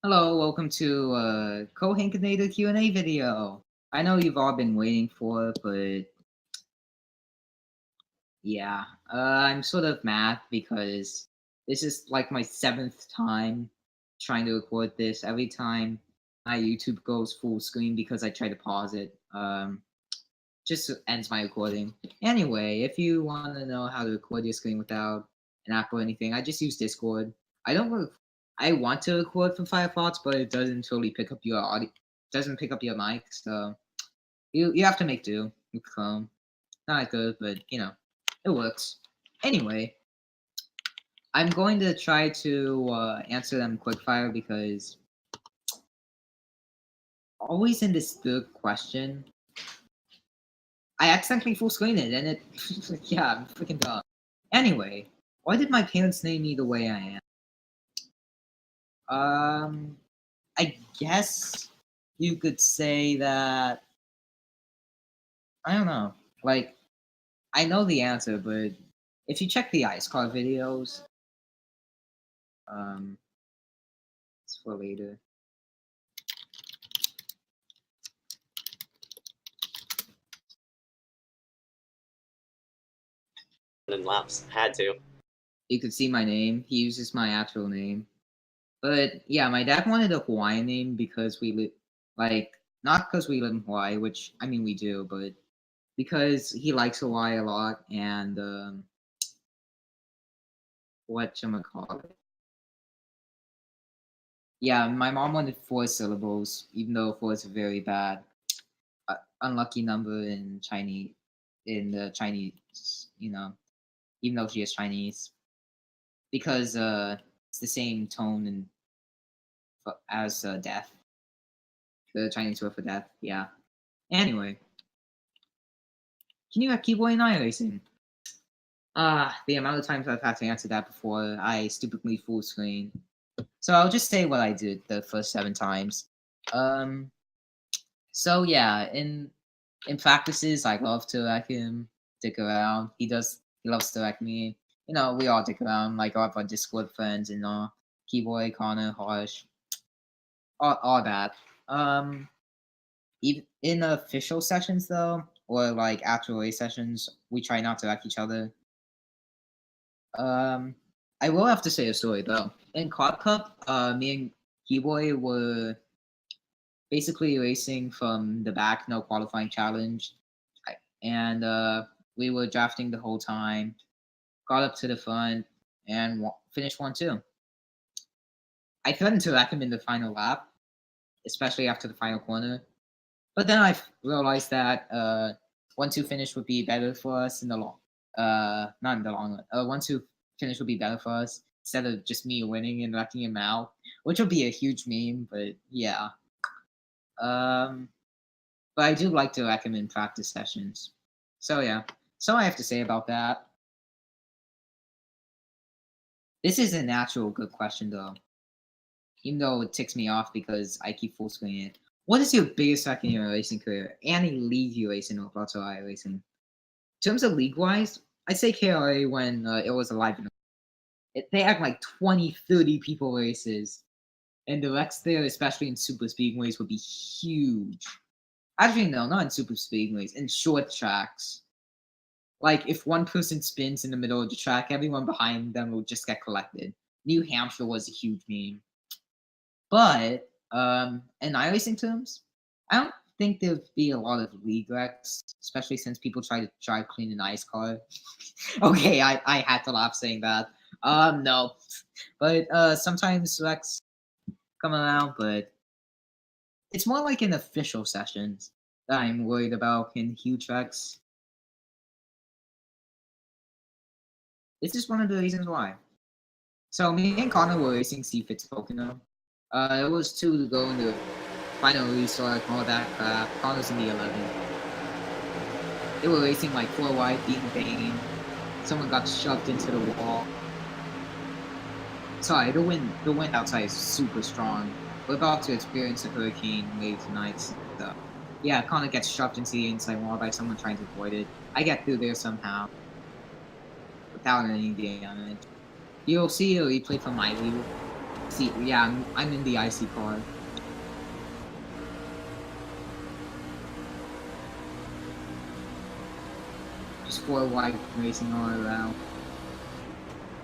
Hello, welcome to Cohenkinator Q&A video. I know you've all been waiting for it, but yeah, I'm sort of mad because this is like my seventh time trying to record this. Every time my YouTube goes full screen because I try to pause it, just ends my recording. Anyway, if you want to know how to record your screen without an app or anything, I just use Discord. I don't really, I want to record from Firefox, but it doesn't totally pick up your audio, doesn't pick up your mic, so you have to make do with Chrome. Not good, but it works. Anyway, I'm going to try to answer them quickfire because always in this third question, I accidentally full screen it, and it, yeah, I'm freaking dumb. Anyway, why did my parents name me the way I am? I guess you could say that, I don't know, like, I know the answer, but if you check the iSCAR videos, um, it's for later. And laps. Had to. You could see my name. He uses my actual name. But yeah, my dad wanted a Hawaiian name because we live, like, not because we live in Hawaii, which, I mean, we do, but because he likes Hawaii a lot, and, whatchamacallit. Yeah, my mom wanted 4 syllables, even though 4 is a very bad, unlucky number in Chinese, in the Chinese, even though she is Chinese. Because, it's the same tone and as death. The Chinese word for death, yeah. Anyway, can you have Kiboy and iRacing? The amount of times I've had to answer that before, I stupidly full screen. So I'll just say what I did the first 7 times. So yeah, in practices, I love to wreck him, dick around. He loves to wreck me. We all dick around, like all of our Discord friends and all. Kiboy, Connor, Harsh, all that. Even in official sessions though, or like actual race sessions, we try not to wreck each other. I will have to say a story though. In Quad Cup, me and Kiboy were basically racing from the back, no qualifying challenge, and we were drafting the whole time. Got up to the front and finished 1-2. I threatened to wreck him in the final lap, especially after the final corner. But then I realized that 1-2 finish would be better for us in the long, not in the long run. 1-2 finish would be better for us instead of just me winning and wrecking him out, which would be a huge meme. But yeah, but I do like to wreck him in practice sessions. So yeah, so I have to say about that. This is an actual good question though, even though it ticks me off because I keep full screening it. What is your biggest wreck in your racing career? Any league you race in or lots of iRacing? In terms of league-wise, I'd say KRA when it was alive. They had like 20, 30 people races. And the wrecks there, especially in super speedways, would be huge. Actually, no, not in super speedways, in short tracks. Like, if one person spins in the middle of the track, everyone behind them will just get collected. New Hampshire was a huge meme. But in iRacing terms, I don't think there'd be a lot of league wrecks, especially since people try to drive clean an iSCAR. Okay, I had to laugh saying that. No. But sometimes wrecks come around, but it's more like in official sessions that I'm worried about in huge wrecks. This is one of the reasons why. So me and Connor were racing C-Fit's Pocono. It was 2 to go in the final restart and all that crap. Connor's in the 11. They were racing like 4 wide, beating Bane. Someone got shoved into the wall. Sorry, the wind outside is super strong. We're about to experience a hurricane later tonight. So, yeah, Connor gets shoved into the inside wall by someone trying to avoid it. I get through there somehow. Without any damage. You'll see a replay from my view. See, yeah, I'm in the iSCAR. Just 4 wide racing all around.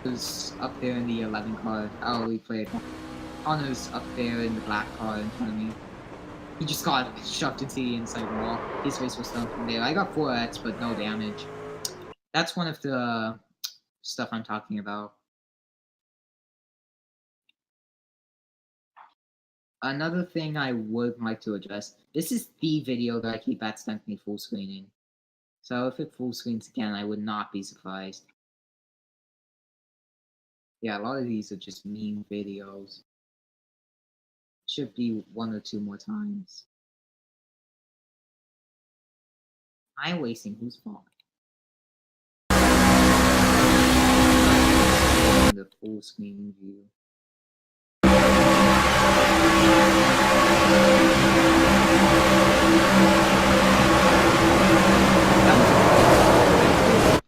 Who's up there in the 11 car? Oh, we played. Connor's up there in the black car in front of me. He just got shoved into the inside wall. His race was done from there. I got 4x, but no damage. That's one of the stuff I'm talking about. Another thing I would like to address, this is the video that I keep accidentally full screening. So if it full screens again, I would not be surprised. Yeah, a lot of these are just meme videos. Should be 1 or 2 more times. iRacing, whose fault? The full screen view.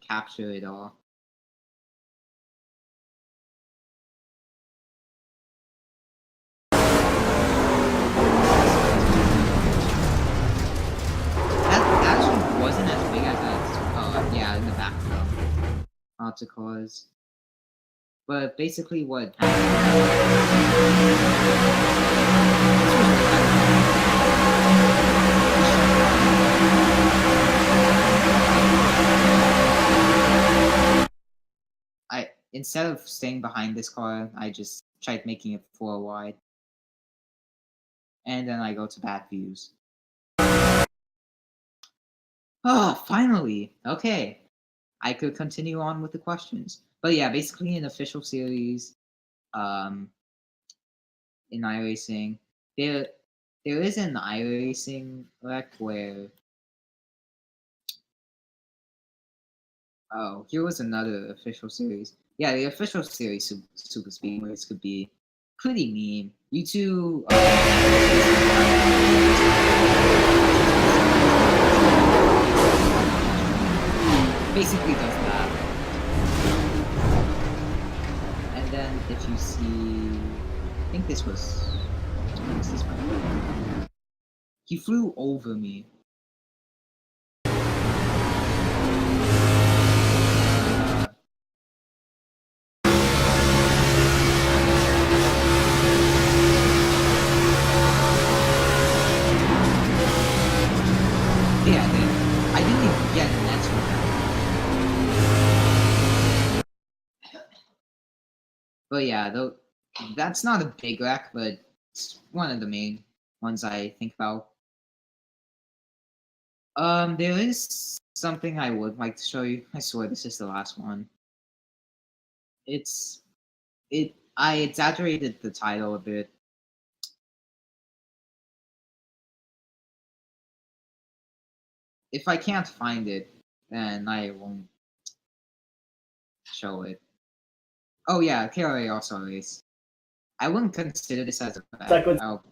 Capture it all. That actually wasn't as big as that. Yeah, in the background. Lots of cars. But basically, what instead of staying behind this car, I just tried making it 4 wide. And then I go to bad views. Oh, finally! Okay. I could continue on with the questions. But yeah, basically an official series, in iRacing, there is an iRacing rec where here was another official series. Yeah, the official series Super Speed Race could be pretty mean. You two basically does that. And then if you see, I think this was this one. He flew over me. I didn't even get an answer for that. But yeah, though that's not a big wreck, but it's one of the main ones I think about. There is something I would like to show you. I swear this is the last one. I exaggerated the title a bit. If I can't find it, then I won't show it. Oh yeah, KRA also race. I wouldn't consider this as a bad. Oh,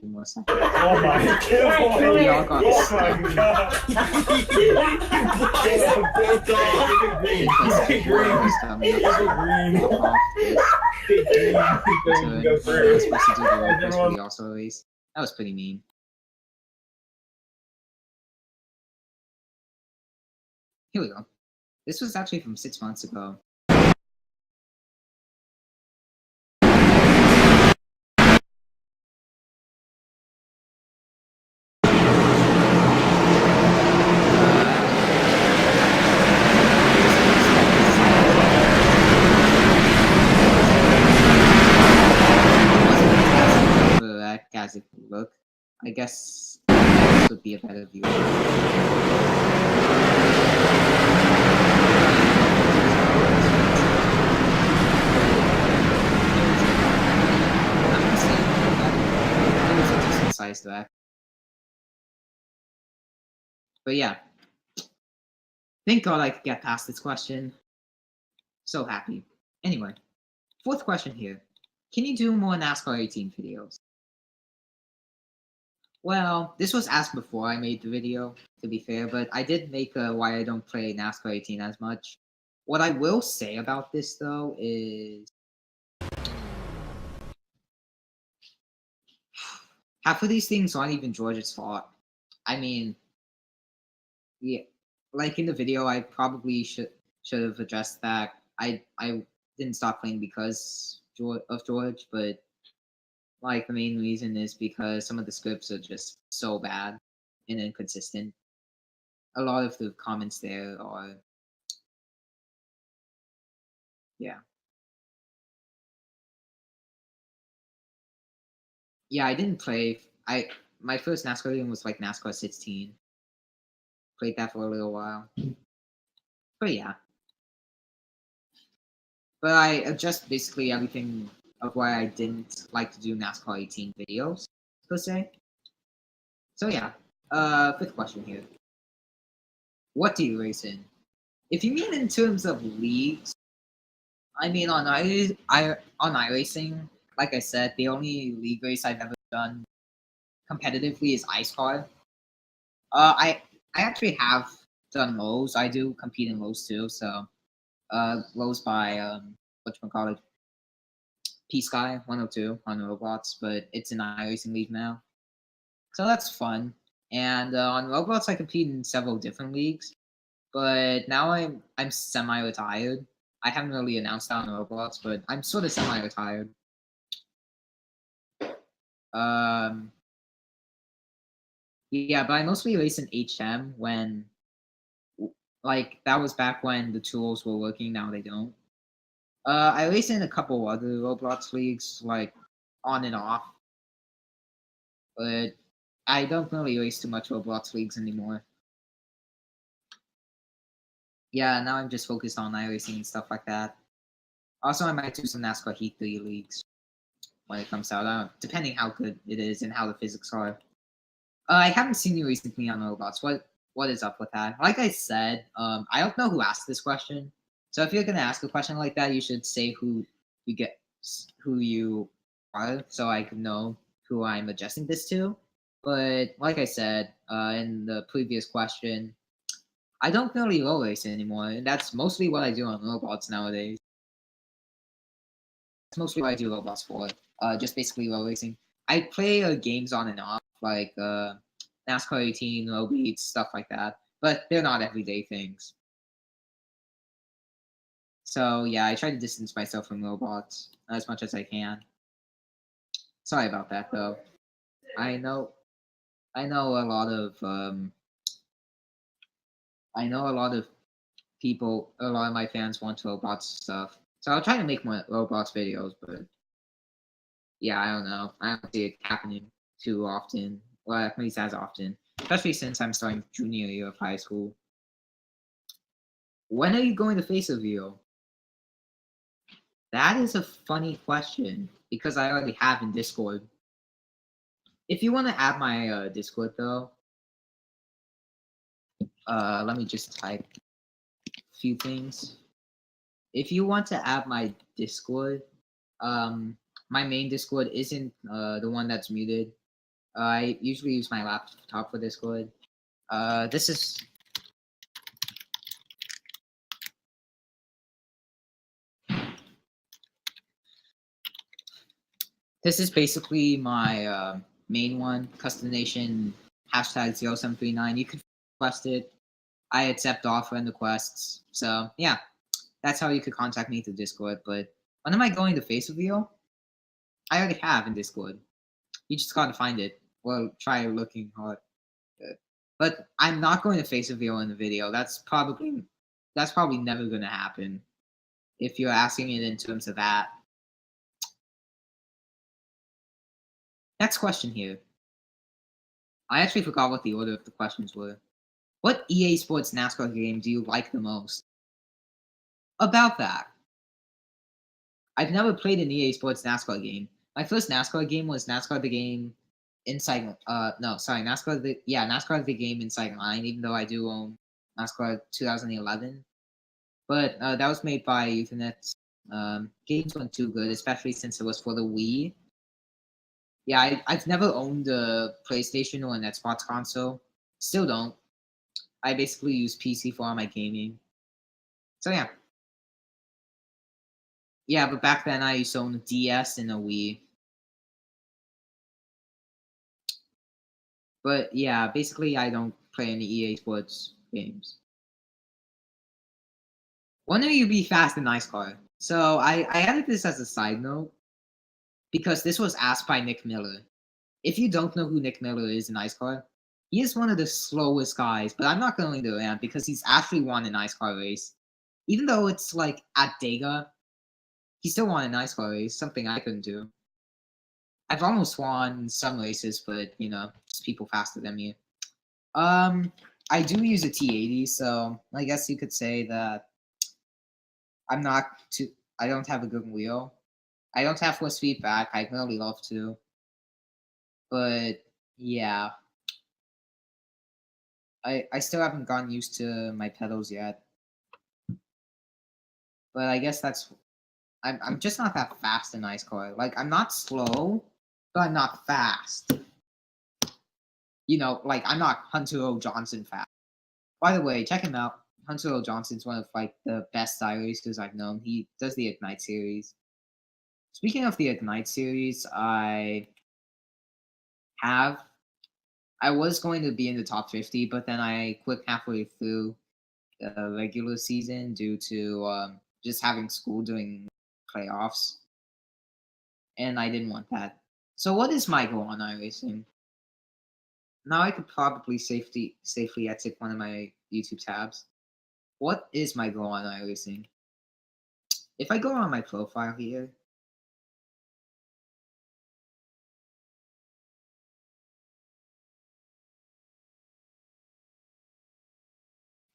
more seconds. Oh my god! We all got That was pretty mean. Here we go. This was actually from 6 months ago. As it would look, I guess this would be a better view. Sized rack. But yeah, thank God I could get past this question. So happy. Anyway, 4th question here. Can you do more NASCAR 18 videos? Well, this was asked before I made the video, to be fair, but I did make a why I don't play NASCAR 18 as much. What I will say about this, though, is half of these things aren't even George's fault. I mean, yeah, like in the video, I probably should have addressed that. I didn't stop playing because of George, but like the main reason is because some of the scripts are just so bad and inconsistent. A lot of the comments there are, yeah. Yeah, I didn't play. My first NASCAR game was like NASCAR 16. Played that for a little while. But yeah. But I adjust basically everything of why I didn't like to do NASCAR 18 videos, per se. So yeah. Fifth question here. What do you race in? If you mean in terms of leagues, I mean on iRacing, like I said, the only league race I've ever done competitively is iSCAR. I actually have done Lowe's. I do compete in Lowe's too. So Lowe's by whatchamacallit, P-Sky 102 on Roblox, but it's an iRacing league now. So that's fun. And on Roblox I compete in several different leagues. But now I'm semi-retired. I haven't really announced that on Roblox, but I'm sort of semi-retired. Um yeah, but I mostly race in HM when like that was back when the tools were working, now they don't. I race in a couple other Roblox leagues, like on and off, but I don't really race too much Roblox leagues anymore. Yeah, now I'm just focused on iRacing and stuff like that. Also, I might do some NASCAR Heat 3 leagues when it comes out, depending how good it is and how the physics are. I haven't seen you recently on Roblox. What is up with that? Like I said, I don't know who asked this question. So if you're gonna ask a question like that, you should say you get who you are, so I can know who I'm addressing this to. But like I said in the previous question, I don't really roll race anymore, and that's mostly what I do on Roblox nowadays. That's mostly what I do Roblox for. Just basically roll racing. I play games on and off, like NASCAR 18, low beats, stuff like that. But they're not everyday things. So yeah, I try to distance myself from Roblox as much as I can. Sorry about that though. I know I know a lot of I know a lot of people, a lot of my fans want Roblox stuff. So I'll try to make more Roblox videos, but yeah, I don't know. I don't see it happening too often. Well, at least as often. Especially since I'm starting junior year of high school. When are you going to face reveal? That is a funny question because I already have in Discord. If you want to add my Discord though, let me just type a few things. If you want to add my Discord, my main Discord isn't the one that's muted. I usually use my laptop for Discord. This is basically my main one, custom nation #0739. You can request it. I accept all friend requests. So yeah, that's how you could contact me through Discord. But when am I going to face reveal? I already have in Discord. You just gotta find it. Well, try looking hard. But I'm not going to face reveal in the video. That's probably never gonna happen. If you're asking it in terms of that. Next question here. I actually forgot what the order of the questions were. What EA Sports NASCAR game do you like the most? About that. I've never played an EA Sports NASCAR game. My first NASCAR game was NASCAR the game inside NASCAR the game inside line, even though I do own NASCAR 2011. But that was made by Ethernet. Games weren't too good, especially since it was for the Wii. Yeah, I've never owned a PlayStation or an Xbox console. Still don't. I basically use PC for all my gaming. So yeah. Yeah, but back then I used to own a DS and a Wii. But yeah, basically, I don't play any EA Sports games. When will you be fast in iSCAR? So I added this as a side note because this was asked by Nick Miller. If you don't know who Nick Miller is in iSCAR, he is one of the slowest guys, but I'm not going to rant because he's actually won an iSCAR race. Even though it's like at Dega, he still won an iSCAR race, something I couldn't do. I've almost won some races, but just people faster than me. I do use a T80, so I guess you could say that I don't have a good wheel. I don't have force feedback. I'd really love to. But yeah. I still haven't gotten used to my pedals yet. But I guess I'm just not that fast in iSCAR. Like I'm not slow, but I'm not fast. Like I'm not Hunter O. Johnson fast. By the way, check him out. Hunter O. Johnson's one of like the best iRacers I've known. He does the Ignite series. Speaking of the Ignite series, I was going to be in the top 50, but then I quit halfway through the regular season due to just having school doing playoffs, and I didn't want that. So what is my goal on iRacing? Now I could probably safely exit one of my YouTube tabs. What is my goal on iRacing? If I go on my profile here,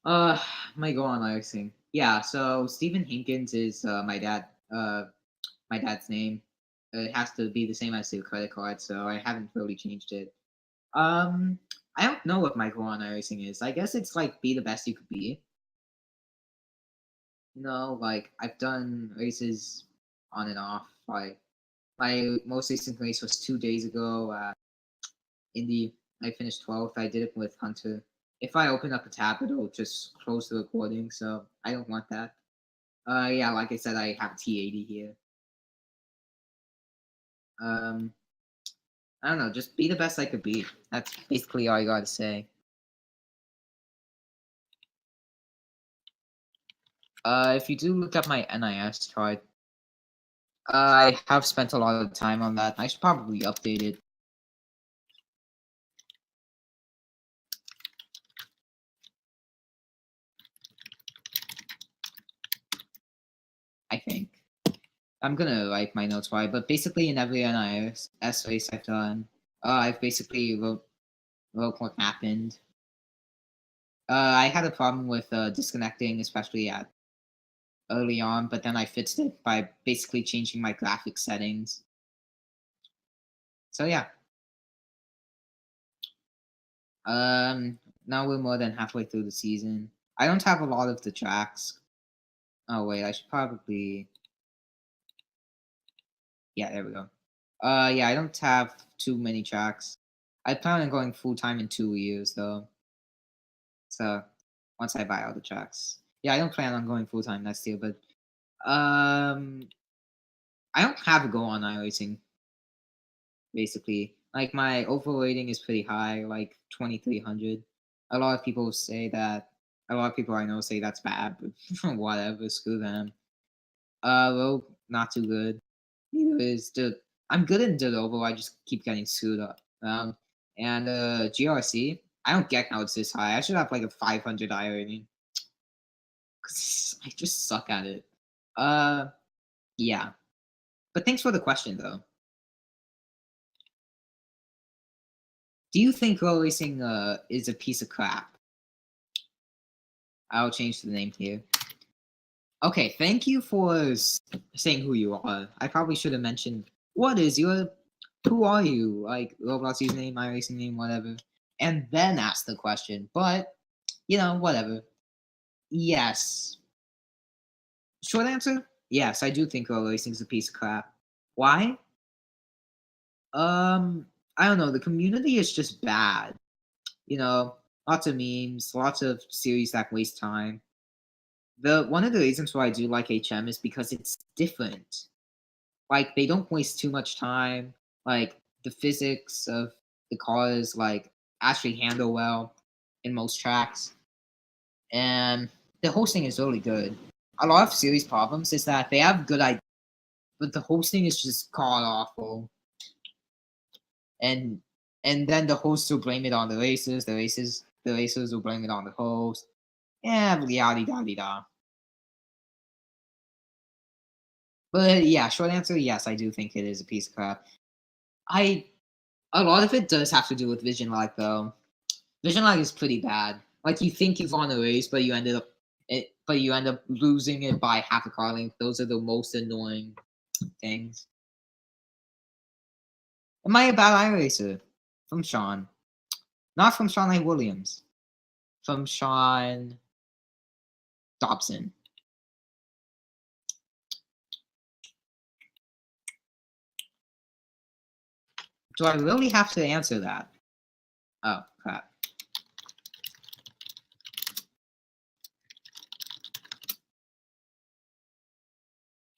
my goal on iRacing. Yeah, so Stephen Hinkins is my dad's name. It has to be the same as the credit card, so I haven't really changed it. I don't know what my goal on iRacing is. I guess it's like be the best you could be. Like I've done races on and off. Like my most recent race was 2 days ago at Indy. I finished 12th. I did it with Hunter. If I open up a tab, it'll just close the recording, so I don't want that. Yeah, like I said, I have T80 here. I don't know, just be the best I could be. That's basically all I gotta say. If you do look at my NIS chart, I have spent a lot of time on that. I should probably update it. I think. I'm gonna write my notes why, but basically in every NIS race I've done, I've basically wrote what happened. I had a problem with disconnecting, especially at early on, but then I fixed it by basically changing my graphics settings. So yeah. Now we're more than halfway through the season. I don't have a lot of the tracks. Oh wait, I should probably. Yeah, there we go. Yeah, I don't have too many tracks. I plan on going full time in 2 years though. So once I buy all the tracks. Yeah, I don't plan on going full time next year, but I don't have a goal on iRacing. Basically, like my overall rating is pretty high, like 2,300. A lot of people say that. A lot of people I know say that's bad, but whatever, screw them. Well, not too good. Neither is the. I'm good in Dedovo. I just keep getting screwed up. And GRC. I don't get how it's this high. I should have like a 500 I rating. Cause I just suck at it. Yeah. But thanks for the question though. Do you think road racing is a piece of crap? I'll change the name here. Okay, thank you for saying who you are. I probably should have mentioned who are you? Like Roblox username, iRacing name, whatever, and then ask the question. But whatever. Yes. Short answer: yes, I do think road racing is a piece of crap. Why? I don't know. The community is just bad. Lots of memes, lots of series that waste time. One of the reasons why I do like HM is because it's different. Like they don't waste too much time. Like the physics of the cars, like actually handle well in most tracks. And the hosting is really good. A lot of series problems is that they have good ideas, but the hosting is just god awful. And then the hosts will blame it on the racers. The racers will blame it on the host. Yeah, yada yada da. But yeah, short answer, yes, I do think it is a piece of crap. A lot of it does have to do with vision lag though. Vision lag is pretty bad. Like you think you've won a race, but you end up losing it by half a car length. Those are the most annoying things. Am I a bad iRacer? From Sean. Not from Sean A. Williams. From Sean Dobson. Do I really have to answer that? Oh, crap.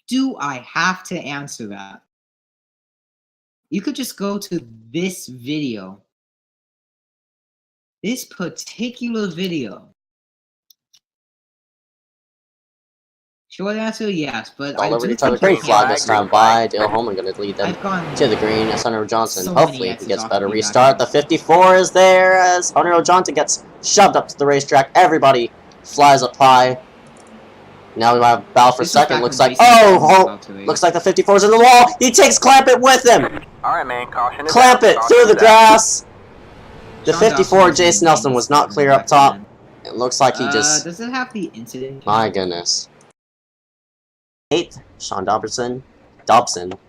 Do I have to answer that? You could just go to this video. This particular video. Short answer, yes, but All I over do the time. think Green I flag can- this time by Dale Holman going to lead them I've gone to the green as Hunter Johnson. so many Hopefully he X's gets off better the restart. The back. 54 is there as Hunter Johnson gets shoved up to the racetrack. Everybody flies up high. Now we have battle for This is second. back Looks when like Jason was oh, about to race. looks like the 54 is in the wall. He takes Clampett with him. All right, man. Caution is Clamp out. it Caution through the is out. grass. The Sean 54 Dobson Jason Nelson was not clear up top. It looks like he just Does it have the incident? my goodness. 8th, Sean Dobson,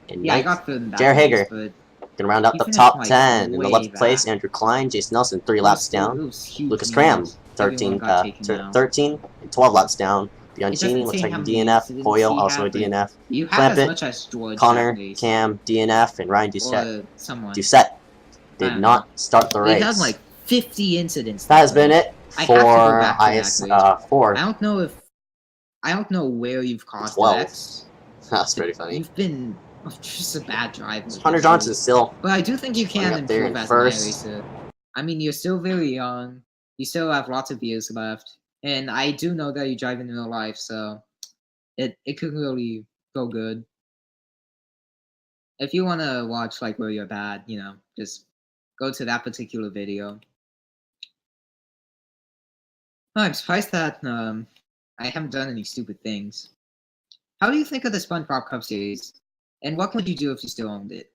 and Yeah, I 9th, got third in that Jared race, Hager. but Can round out he the finished, top like, 10. In the way 11th place, back. Andrew Klein, Jason Nelson, 3 it laps was- down. it was huge Lucas Cram, news. 13, Everyone got taken out. 13 and 12 laps down. Bianchini doesn't looks say like how a many DNF. incidents Hoyle he also a had, but DNF. You had as Clampett, much as George Connor, that race, Cam, DNF, and Ryan Doucette. or someone. Doucette did don't not start the They race. had like 50 incidents. That has been race. it I have to go for back to that race. for I don't know where you've caused 12. X. That's pretty funny. You've been just a bad driver. Hunter Johnson still But I do think you can up there improve in as first. an iRacer. I mean, you're still very young. You still have lots of years left. And I do know that you drive in real life, so it could really go good. If you want to watch like where you're bad, just go to that particular video. Oh, I'm surprised that I haven't done any stupid things. How do you think of the SpongeBob Cup Series? And what would you do if you still owned it?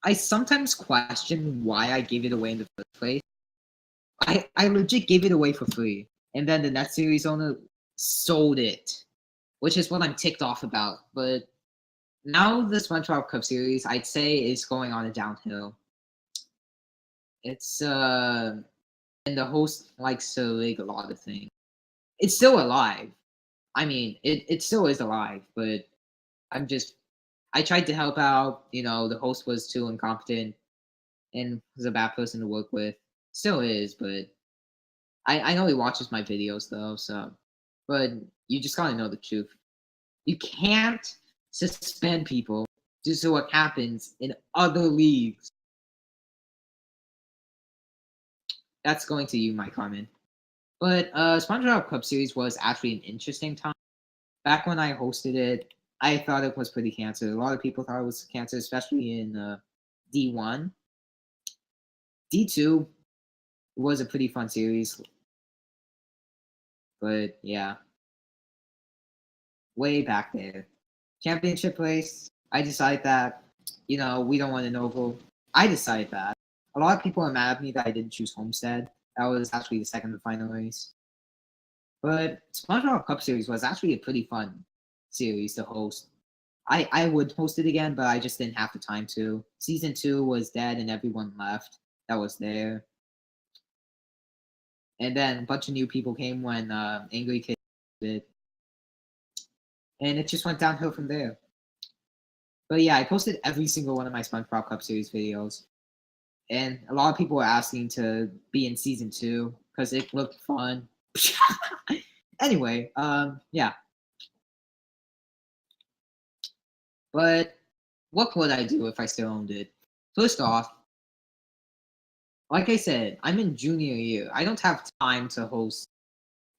I sometimes question why I gave it away in the first place. I legit gave it away for free. And then the next series owner sold it. Which is what I'm ticked off about. But now the SpongeBob Cup Series, I'd say, is going on a downhill. It's and the host likes to rig a lot of things. It's still alive. I mean, it still is alive, but I tried to help out. The host was too incompetent and was a bad person to work with. Still is, but I know he watches my videos though, so. But you just gotta know the truth. You can't suspend people due to what happens in other leagues. That's going to you, Mike Harmon. But SpongeBob Cup Series was actually an interesting time. Back when I hosted it, I thought it was pretty cancer. A lot of people thought it was cancer, especially in D1. D2 was a pretty fun series. But yeah. Way back there. Championship race, I decided that, we don't want an oval. I decided that. A lot of people are mad at me that I didn't choose Homestead. That was actually the second to final race. But SpongeBob Cup Series was actually a pretty fun series to host. I would host it again, but I just didn't have the time to. Season 2 was dead and everyone left that was there. And then a bunch of new people came when Angry Kid did. And it just went downhill from there. But yeah, I posted every single one of my SpongeBob Cup Series videos. And a lot of people were asking to be in Season 2 because it looked fun. Anyway, yeah. But what would I do if I still owned it? First off, Like I said, I'm in junior year. I don't have time to host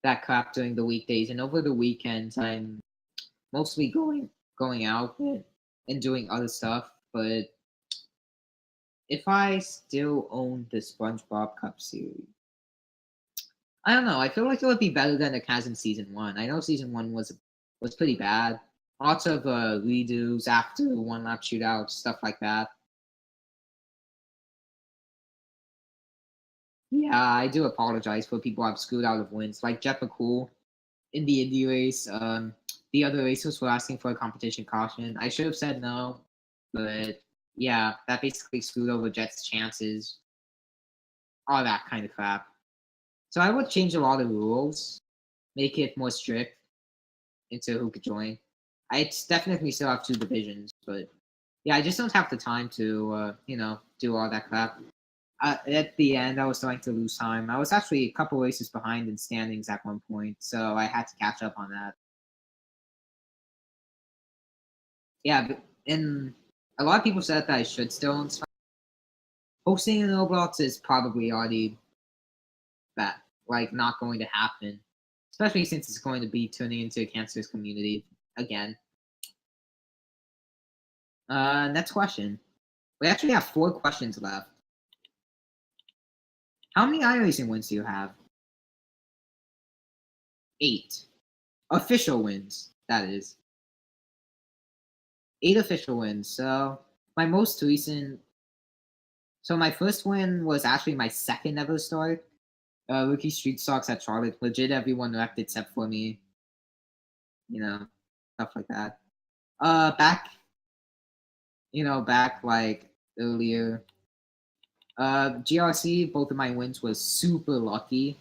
that crap during the weekdays, and over the weekends, I'm mostly going out and doing other stuff. But if I still own the SpongeBob Cup Series, I don't know. I feel like it would be better than it has in season one. I know season one was pretty bad. Lots of redos after one lap shootouts, stuff like that. Yeah, I do apologize for people I've screwed out of wins, like Jet McCool in the Indy race. The other racers were asking for a competition caution. I should have said no, but yeah, that basically screwed over Jet's chances. All that kind of crap. So I would change a lot of rules, make it more strict into who could join. I definitely still have two divisions, but yeah, I just don't have the time to, do all that crap. At the end, I was starting to lose time. I was actually a couple races behind in standings at one point, so I had to catch up on that. Yeah, and a lot of people said that I should still own Spike. Hosting in ROBLOX is probably already that not going to happen, especially since it's going to be turning into a cancerous community again. Next question. We actually have 4 questions left. How many iRacing wins do you have? 8. Official wins, that is. 8 official wins. So my most recent. So my first win was actually my second ever start. Rookie Street Stocks at Charlotte. Legit, everyone wrecked except for me. Stuff like that. Back earlier. GRC, both of my wins was super lucky.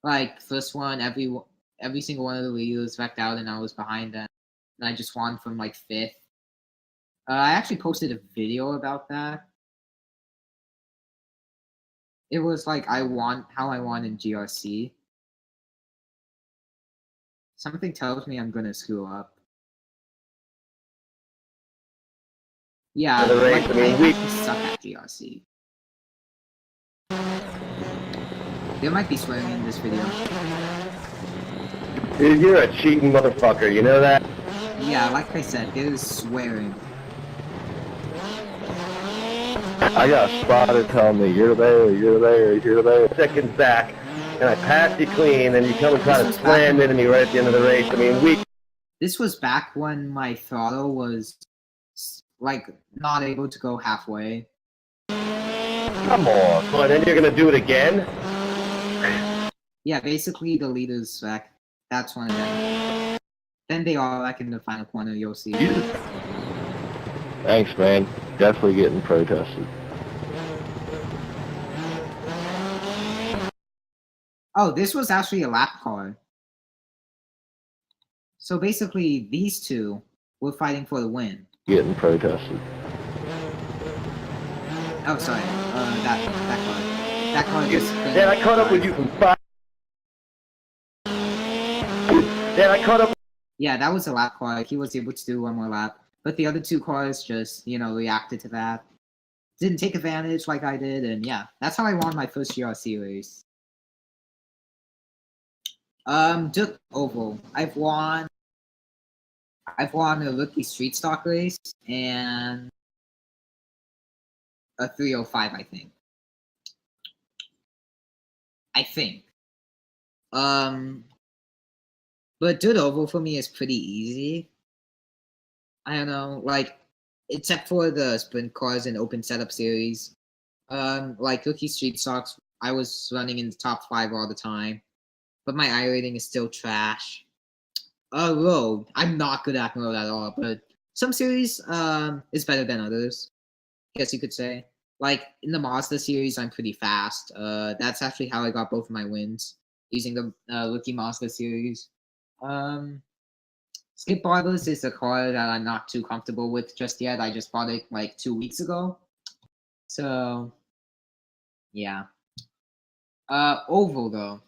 Like first one, every single one of the leaders wrecked out, and I was behind them, and I just won from 5th. I actually posted a video about that. It was how I won in GRC. Something tells me I'm gonna screw up. Yeah, I actually suck at GRC. There might be swearing in this video. Dude, you're a cheating motherfucker, you know that? Yeah, like I said, there is swearing. I got a spotter telling me, you're there. Seconds back, and I passed you clean, and you come and try to slam into me right at the end of the race. I mean, This was back when my throttle was, not able to go halfway. Come on. But then you're going to do it again? Yeah, basically the leaders wreck. That's one of them. Then they all wreck in the final corner, you'll see. Thanks, man. Definitely getting protested. Oh, this was actually a lap car. So basically, these two were fighting for the win. Getting protested. Oh, sorry. That car. That car just. Yeah, I caught up with you from 5. Yeah, I caught up. Yeah, that was a lap car. He was able to do one more lap. But the other 2 cars just, reacted to that. Didn't take advantage like I did, and yeah, that's how I won my first GRC race. Duke Oval. I've won a rookie street stock race and a 305, I think. But Dude Oval for me is pretty easy. I don't know, except for the sprint cars and open setup series. Rookie street stocks, I was running in the top 5 all the time. But my iRating is still trash. Road. I'm not good at road at all, but some series is better than others. I guess you could say. In the Mazda series, I'm pretty fast. That's actually how I got both of my wins, using the rookie Mazda series. Skip Barbers is a car that I'm not too comfortable with just yet. I just bought it 2 weeks ago. So, yeah. Oval though.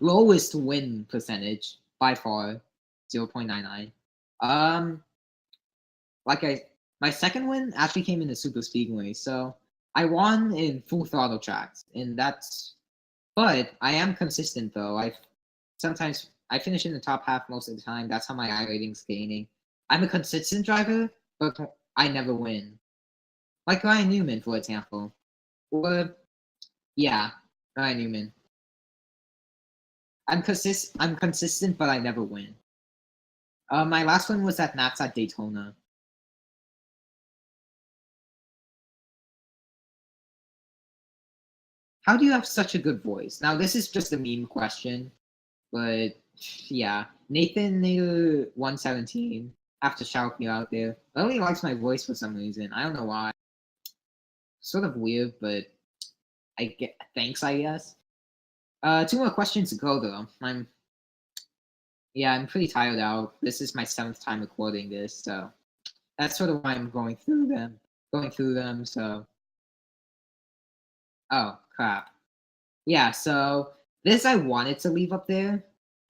Lowest win percentage by far, 0.99. My second win actually came in the Super Speedway, so I won in full throttle tracks, and but I am consistent though. Sometimes I finish in the top half most of the time. That's how my iRating's gaining. I'm a consistent driver, but I never win. Like Ryan Newman, for example. Or yeah, Ryan Newman. I'm consistent, but I never win. My last one was at Nats at Daytona. How do you have such a good voice? Now, this is just a meme question, but yeah. Nathan Nader 117 have to shout me out there. Only likes my voice for some reason. I don't know why. Sort of weird, but I get thanks, I guess. 2 more questions to go though. I'm pretty tired out. This is my 7th time recording this, so that's sort of why I'm going through them. So, oh crap. Yeah, so this I wanted to leave up there.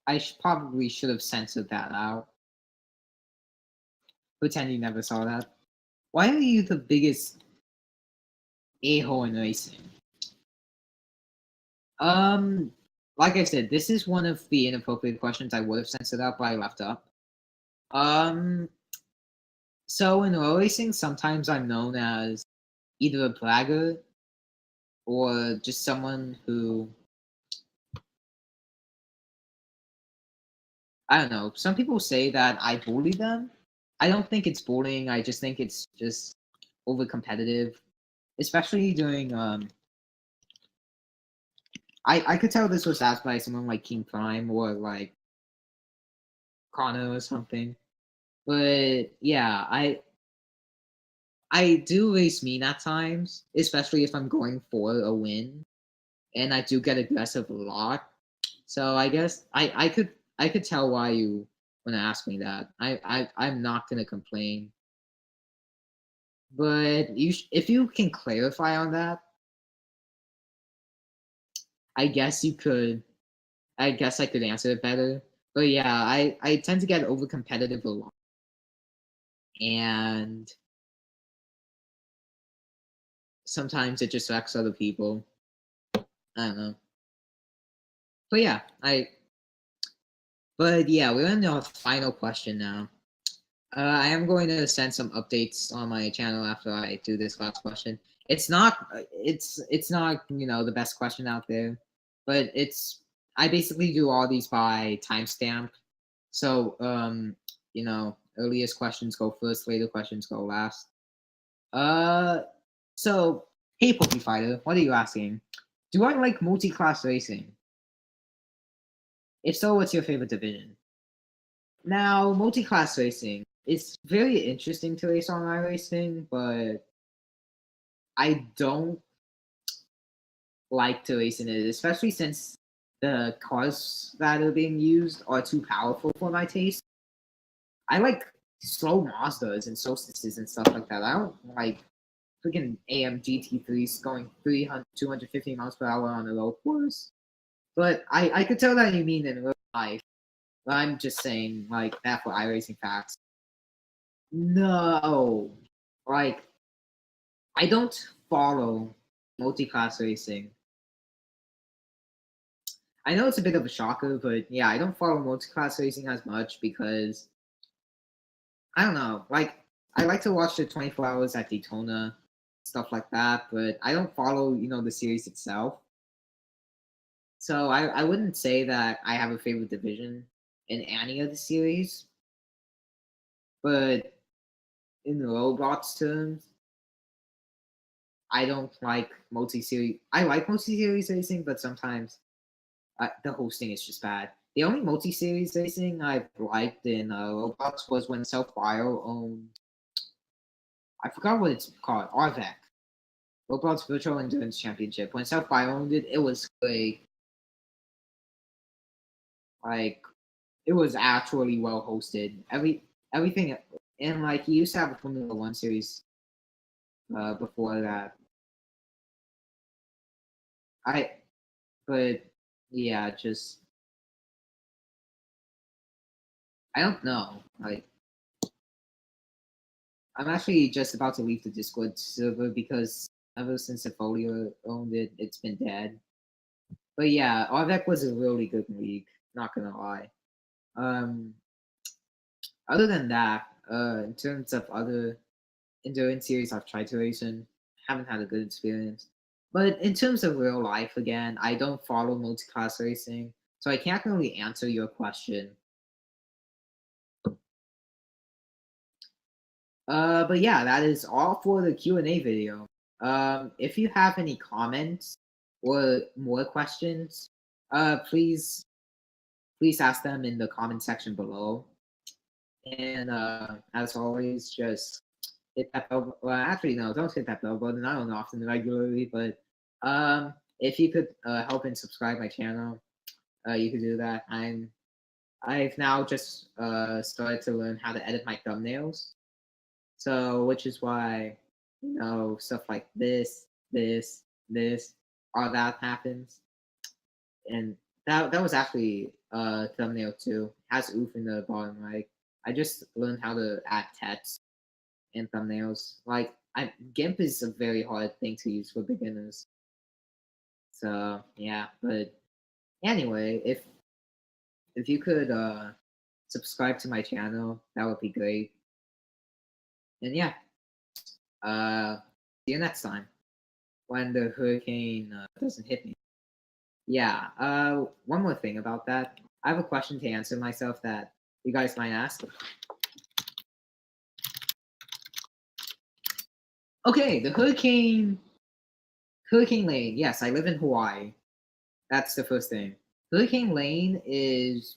I probably should have censored that out. Pretend you never saw that. Why are you the biggest a-hole in racing? Like I said, this is one of the inappropriate questions I would have censored out, but I left up. So in road racing, sometimes I'm known as either a bragger or just someone who, I don't know. Some people say that I bully them. I don't think it's bullying. I just think it's just over competitive, especially during I could tell this was asked by someone like King Prime or like Connor or something. But yeah, I do race mean at times, especially if I'm going for a win, and I do get aggressive a lot. So I guess I could tell why you want to ask me that. I'm not gonna complain, but if you can clarify on that, I guess you could. I guess I could answer it better. But yeah, I tend to get over competitive a lot, and sometimes it just affects other people. I don't know. But yeah, But yeah, we're on the final question now. I am going to send some updates on my channel after I do this last question. It's not the best question out there, but I basically do all these by timestamp. So earliest questions go first, later questions go last. So hey Pokey Fighter, what are you asking? Do I like multi-class racing? If so, what's your favorite division? Now, multi-class racing is very interesting to race on iRacing, but I don't like to race in it, especially since the cars that are being used are too powerful for my taste. I like slow Mazdas and Solstices and stuff like that. I don't like freaking AMG T3s going 300, 250 miles per hour on a road course. But I could tell that you mean in real life. But I'm just saying, like, that for iRacing facts. No. Like, I don't follow multi-class racing. I know it's a bit of a shocker, but yeah, I don't follow multi-class racing as much because I don't know. Like, I like to watch the 24 hours at Daytona, stuff like that, but I don't follow, the series itself. So I wouldn't say that I have a favorite division in any of the series, but in the ROBLOX terms, I don't like multi-series. I like multi-series racing, but sometimes the hosting is just bad. The only multi-series racing I've liked in ROBLOX was when Self Bio owned. I forgot what it's called. RVEC, ROBLOX Virtual Endurance Championship. When Self Bio owned it, it was great. Like, it was actually well hosted. Everything, and like he used to have a Formula One series before that. But yeah, just I don't know. Like, I'm actually just about to leave the Discord server because Ever since the Folio owned it, it's been dead. But yeah, RVEC was a really good league, not gonna lie. Other than that, in terms of other endurance series I've tried to race in, haven't had a good experience. But in terms of real life, again, I don't follow multiclass racing, so I can't really answer your question. But yeah, that is all for the Q&A video. If you have any comments or more questions, please ask them in the comment section below. And as always, just hit that bell. Well, actually, no, don't hit that bell button. I don't often regularly, but if you could help and subscribe my channel, you could do that. I've now just started to learn how to edit my thumbnails. So, which is why, stuff like this, all that happens. And that was actually a thumbnail too. Has oof in the bottom right. I just learned how to add text and thumbnails. Like, GIMP is a very hard thing to use for beginners. So yeah, but anyway, if you could subscribe to my channel, that would be great. And yeah, see you next time when the hurricane doesn't hit me. Yeah, one more thing about that. I have a question to answer myself that you guys might ask. Okay, the Hurricane Lane. Yes, I live in Hawaii. That's the first thing. Hurricane Lane is,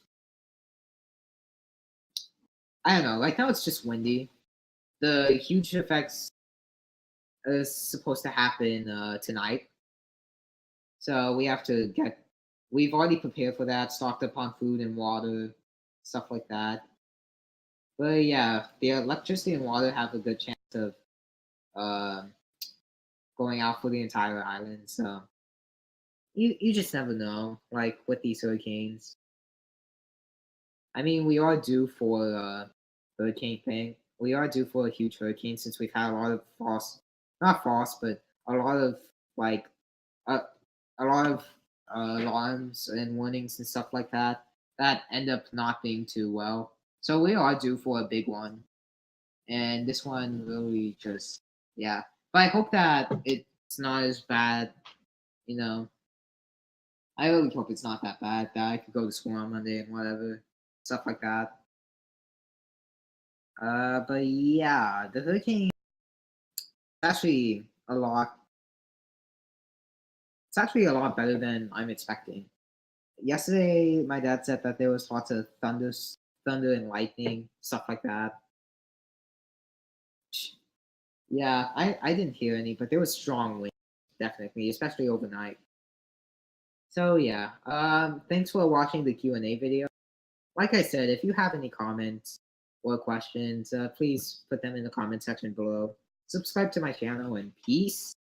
I don't know, right now it's just windy. The huge effects is supposed to happen tonight. So we've already prepared for that, stocked up on food and water, stuff like that. But yeah, the electricity and water have a good chance of going out for the entire island. So you just never know, like with these hurricanes. I mean, we are due for a hurricane thing. We are due for a huge hurricane since we've had a lot of not false, but a lot of like a lot of alarms and warnings and stuff like that end up not being too well. So we are due for a big one, and this one really just yeah. But I hope that it's not as bad. You know, I really hope it's not that bad that I could go to school on Monday and whatever stuff like that. But yeah, the hurricane actually a lot. It's actually a lot better than I'm expecting. Yesterday, my dad said that there was lots of thunder and lightning, stuff like that. Yeah, I didn't hear any, but there was strong wind, definitely, especially overnight. So yeah, thanks for watching the Q&A video. Like I said, if you have any comments or questions, please put them in the comment section below. Subscribe to my channel and peace.